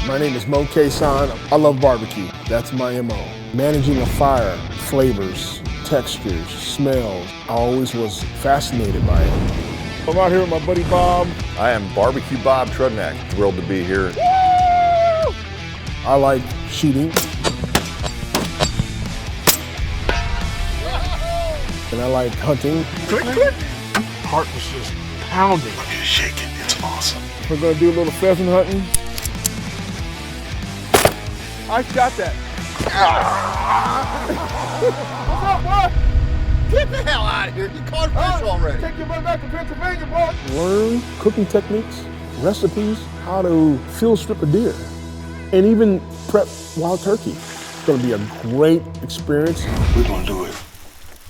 My name is Moe Cason. I love barbecue. That's my MO. Managing a fire, flavors, textures, smells. I always was fascinated by it. I'm out here with my buddy Bob. I am BBQ Bob Trudnak. Thrilled to be here. Woo! I like shooting. And I like hunting. Click, click. Heart was just pounding. Look at it shaking, it's awesome. We're gonna do a little pheasant hunting. I got that. What's up, boy? Get the hell out of here. You caught fish already. Take your butt back to Pennsylvania, boy. Learn cooking techniques, recipes, how to field strip a deer, and even prep wild turkey. It's gonna be a great experience. We're gonna do it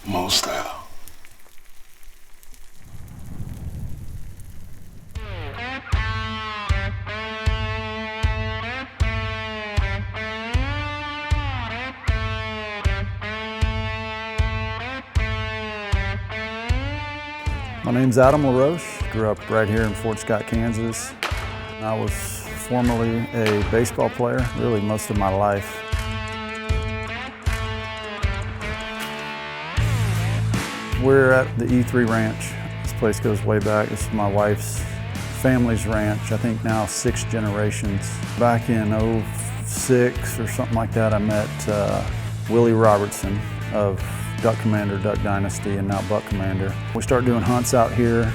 Moe style. My name's Adam LaRoche. Grew up right here in Fort Scott, Kansas. I was formerly a baseball player, really most of my life. We're at the E3 Ranch. This place goes way back. This is my wife's family's ranch, I think now 6 generations. Back in '06 or something like that, I met Willie Robertson of Duck Commander, Duck Dynasty, and now Buck Commander. We started doing hunts out here,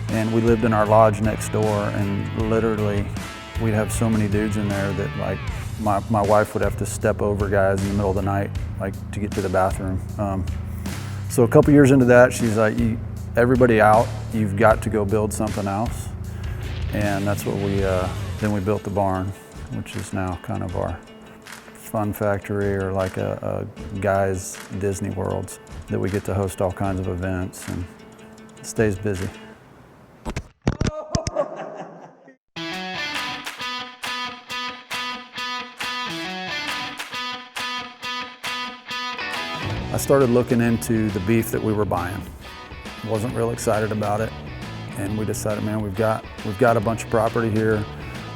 and we lived in our lodge next door, and literally we'd have so many dudes in there that like my wife would have to step over guys in the middle of the night like to get to the bathroom. So a couple years into that, she's like, everybody out, you've got to go build something else. And that's what then we built the barn, which is now kind of our fun factory, or like a guy's Disney Worlds that we get to host all kinds of events, and it stays busy. I started looking into the beef that we were buying. Wasn't real excited about it, and we decided, man, we've got a bunch of property here.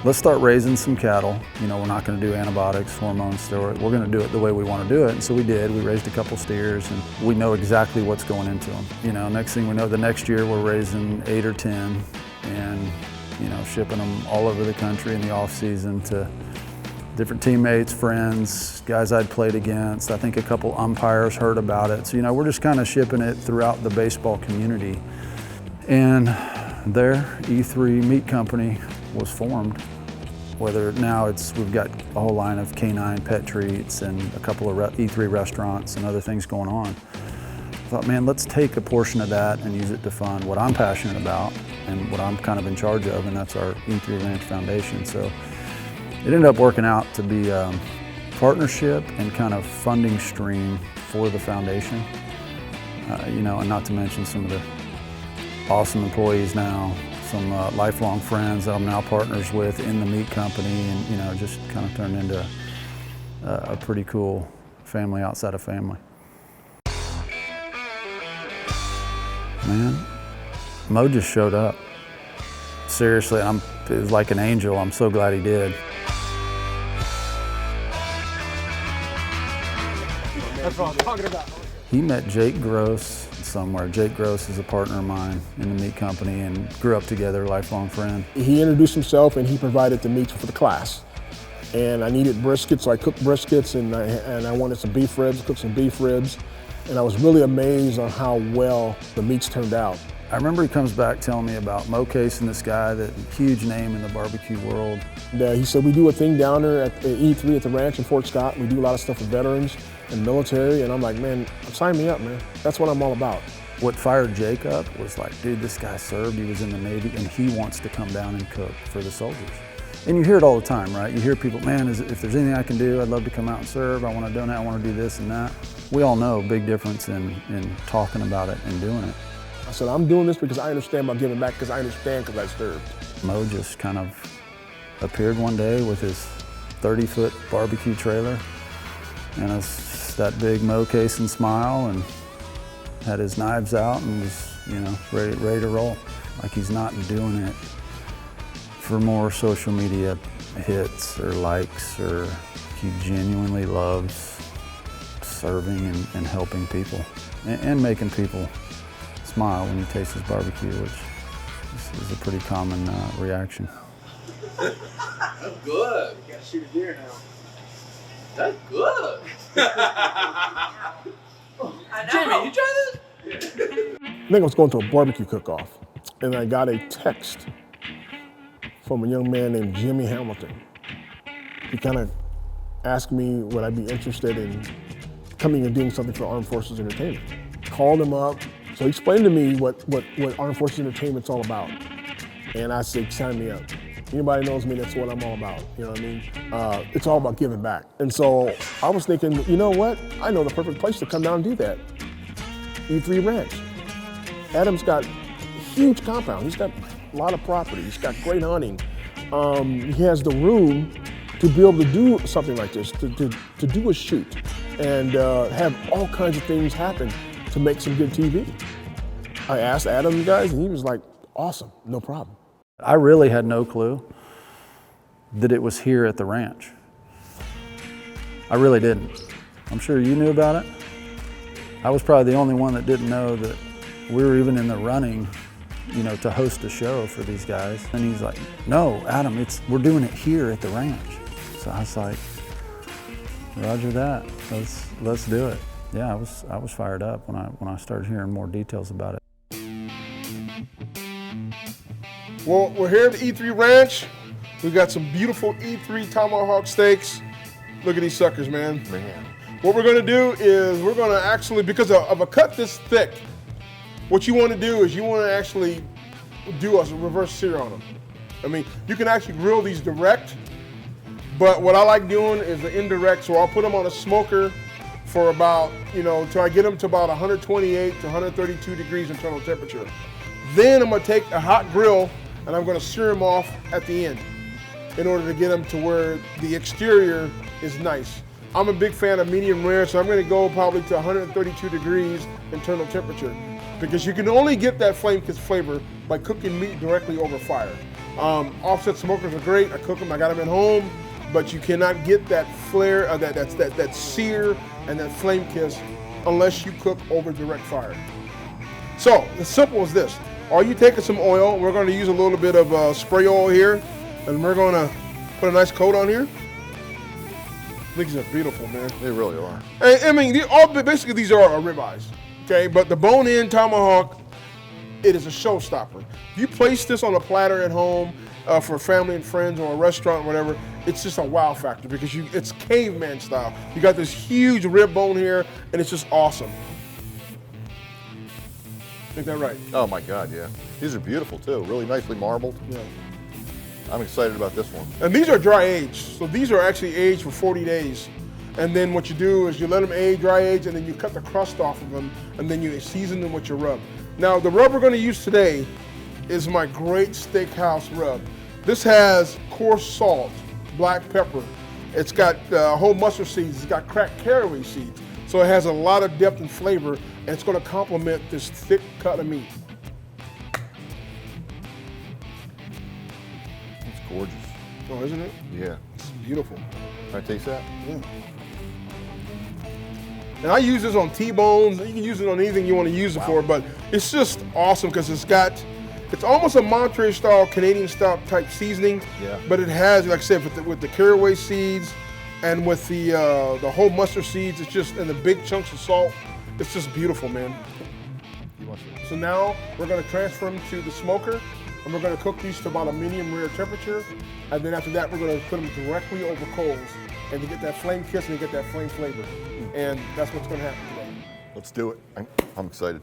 Let's start raising some cattle. You know, we're not going to do antibiotics, hormones, steroids. We're going to do it the way we want to do it. And so we did. We raised a couple steers, and we know exactly what's going into them. You know, next thing we know, the next year we're raising 8 or 10, and you know, shipping them all over the country in the off season to different teammates, friends, guys I'd played against. I think a couple umpires heard about it. So, you know, we're just kind of shipping it throughout the baseball community. And there, E3 Meat Company was formed. Whether now we've got a whole line of canine pet treats and a couple of E3 restaurants and other things going on. I thought, man, let's take a portion of that and use it to fund what I'm passionate about and what I'm kind of in charge of, and that's our E3 Ranch Foundation. So it ended up working out to be a partnership and kind of funding stream for the foundation. You know, and not to mention some of the awesome employees now, some lifelong friends that I'm now partners with in the meat company, and you know, just kind of turned into a pretty cool family outside of family. Man, Moe just showed up. Seriously, it was like an angel. I'm so glad he did. That's what I'm talking about. He met Jake Gross somewhere. Jake Gross is a partner of mine in the meat company and grew up together, lifelong friend. He introduced himself and he provided the meats for the class. And I needed briskets, so I cooked briskets, and I wanted some beef ribs, cooked some beef ribs. And I was really amazed on how well the meats turned out. I remember he comes back telling me about Moe Cason, this guy, that huge name in the barbecue world. And, he said, we do a thing down there at E3 at the ranch in Fort Scott. We do a lot of stuff with veterans and military, and I'm like, man, sign me up, man. That's what I'm all about. What fired Jake up was like, dude, this guy served, he was in the Navy, and he wants to come down and cook for the soldiers. And you hear it all the time, right? You hear people, man, if there's anything I can do, I'd love to come out and serve. I want to donate, I want to do this and that. We all know big difference in talking about it and doing it. I said, I'm doing this because I understand about giving back, because I understand because I served. Moe just kind of appeared one day with his 30-foot barbecue trailer and that big Moe Cason smile, and had his knives out and was, you know, ready to roll. Like, he's not doing it for more social media hits or likes, or he genuinely loves serving and helping people and making people smile when he tastes his barbecue, which is a pretty common reaction. That's good. You gotta shoot a deer now. That's good. I know. Jimmy, you try this? I think I was going to a barbecue cook-off, and I got a text from a young man named Jimmy Hamilton. He kind of asked me would I be interested in coming and doing something for Armed Forces Entertainment. Called him up, so he explained to me what Armed Forces Entertainment's all about. And I said, sign me up. Anybody knows me, that's what I'm all about, you know what I mean? It's all about giving back. And so I was thinking, you know what? I know the perfect place to come down and do that. E3 Ranch. Adam's got a huge compound. He's got a lot of property. He's got great hunting. He has the room to be able to do something like this, to do a shoot and have all kinds of things happen to make some good TV. I asked Adam, guys, and he was like, awesome, no problem. I really had no clue that it was here at the ranch. I really didn't. I'm sure you knew about it. I was probably the only one that didn't know that we were even in the running, you know, to host a show for these guys. And he's like, no, Adam, we're doing it here at the ranch. So I was like, Roger that, let's do it. Yeah, I was fired up when I started hearing more details about it. Well, we're here at the E3 Ranch. We've got some beautiful E3 Tomahawk steaks. Look at these suckers, man. Man. What we're gonna do is we're gonna actually, because of a cut this thick, what you wanna do is you wanna actually do a reverse sear on them. I mean, you can actually grill these direct, but what I like doing is the indirect, so I'll put them on a smoker for about, till I get them to about 128 to 132 degrees internal temperature. Then I'm gonna take a hot grill and I'm gonna sear them off at the end in order to get them to where the exterior is nice. I'm a big fan of medium rare, so I'm gonna go probably to 132 degrees internal temperature because you can only get that flame kiss flavor by cooking meat directly over fire. Offset smokers are great, I cook them, I got them at home, but you cannot get that flare, that sear and that flame kiss unless you cook over direct fire. So, as simple as this. All you taking some oil, we're gonna use a little bit of spray oil here, and we're gonna put a nice coat on here. These are beautiful, man. They really are. I mean, basically these are ribeyes, okay? But the Bone-In Tomahawk, it is a showstopper. If you place this on a platter at home for family and friends or a restaurant, whatever, it's just a wow factor because it's caveman style. You got this huge rib bone here, and it's just awesome. Ain't that right? Oh my God, yeah. These are beautiful too, really nicely marbled. Yeah. I'm excited about this one. And these are dry aged, so these are actually aged for 40 days. And then what you do is you let them age, dry age, and then you cut the crust off of them, and then you season them with your rub. Now, the rub we're gonna use today is my great steakhouse rub. This has coarse salt, black pepper. It's got whole mustard seeds, it's got cracked caraway seeds. So it has a lot of depth and flavor, and it's gonna complement this thick cut of meat. It's gorgeous. Oh, isn't it? Yeah. It's beautiful. Can I taste that? Yeah. And I use this on T-bones. You can use it on anything you want to use it for, but it's just awesome because it's almost a Monterey style, Canadian style type seasoning. Yeah. But it has, like I said, with the caraway seeds and with the whole mustard seeds, it's just, and the big chunks of salt, it's just beautiful, man. So now we're gonna transfer them to the smoker, and we're gonna cook these to about a medium rare temperature. And then after that, we're gonna put them directly over coals and to get that flame kiss and to get that flame flavor. And that's what's gonna happen today. Let's do it. I'm excited.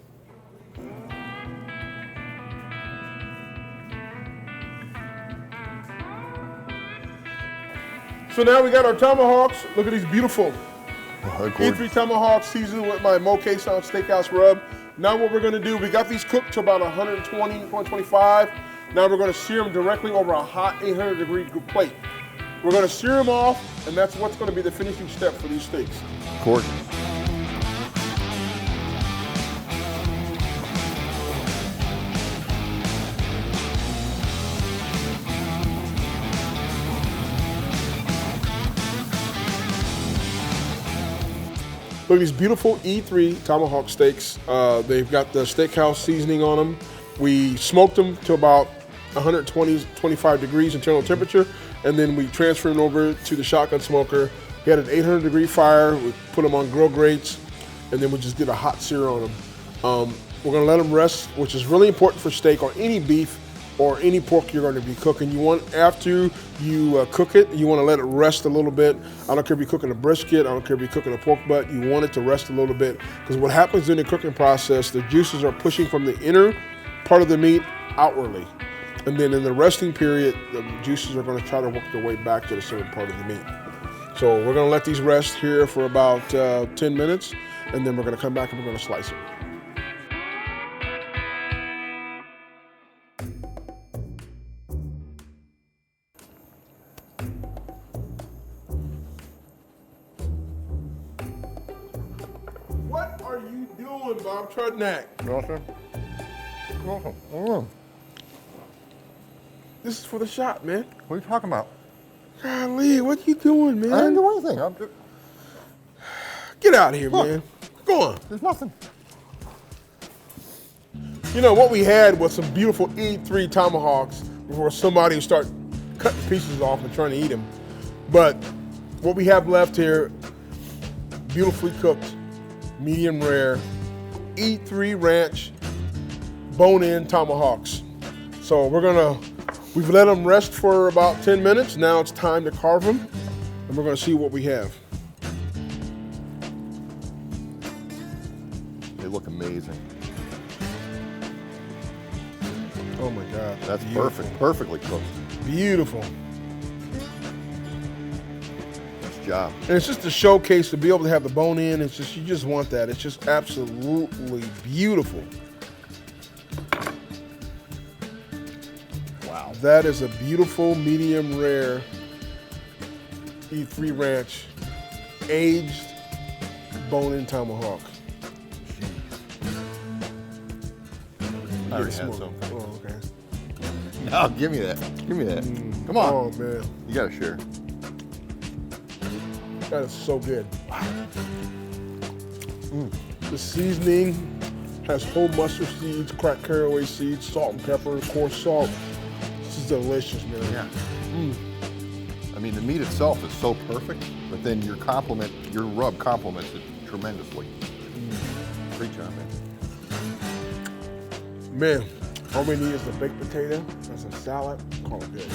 So now we got our tomahawks. Look at these beautiful Oh, gorgeous. E3 tomahawks seasoned with my Moe Cason steakhouse rub. Now what we're gonna do, we got these cooked to about 120, 125. Now we're gonna sear them directly over a hot 800-degree plate. We're gonna sear them off, and that's what's gonna be the finishing step for these steaks. Gorgeous. Look at these beautiful E3 tomahawk steaks. They've got the steakhouse seasoning on them. We smoked them to about 125 degrees internal temperature, and then we transferred them over to the shotgun smoker. We had an 800 degree fire. We put them on grill grates, and then we just did a hot sear on them. We're gonna let them rest, which is really important for steak or any beef or any pork you're going to be cooking. You want, after you cook it, you want to let it rest a little bit. I don't care if you're cooking a brisket, I don't care if you're cooking a pork butt, you want it to rest a little bit, because what happens in the cooking process, the juices are pushing from the inner part of the meat outwardly. And then in the resting period, the juices are going to try to work their way back to the center part of the meat. So we're going to let these rest here for about 10 minutes, and then we're going to come back and we're going to slice them. What are you doing, Bob Trudnak? Nothing. Nothing. This is for the shot, man. What are you talking about? Golly, what you doing, man? I didn't do anything. I'm just, Get out of here, Look. man. Go on. there's nothing. You know, what we had was some beautiful E3 tomahawks before somebody start cutting pieces off and trying to eat them. But what we have left here, beautifully cooked, medium rare, E3 Ranch, bone-in tomahawks. So we've let them rest for about 10 minutes. Now it's time to carve them, and we're gonna see what we have. They look amazing. Oh my God. That's beautiful. perfect. Perfectly cooked. Beautiful. Nice job. And it's just a showcase to be able to have the bone in. It's just, you just want that. It's just absolutely beautiful. Wow. That is a beautiful medium rare E3 Ranch aged bone-in tomahawk. I already Get had it some. smoked. Oh, okay. No, give me that. Give me that. Come on. Oh man, You gotta share. that is so good. The seasoning has whole mustard seeds, cracked caraway seeds, salt and pepper, coarse salt. This is delicious, man. Yeah. I mean, the meat itself is so perfect, but then your rub complements it tremendously. Great job, man. Man, all we need is the baked potato and some salad. Call it good.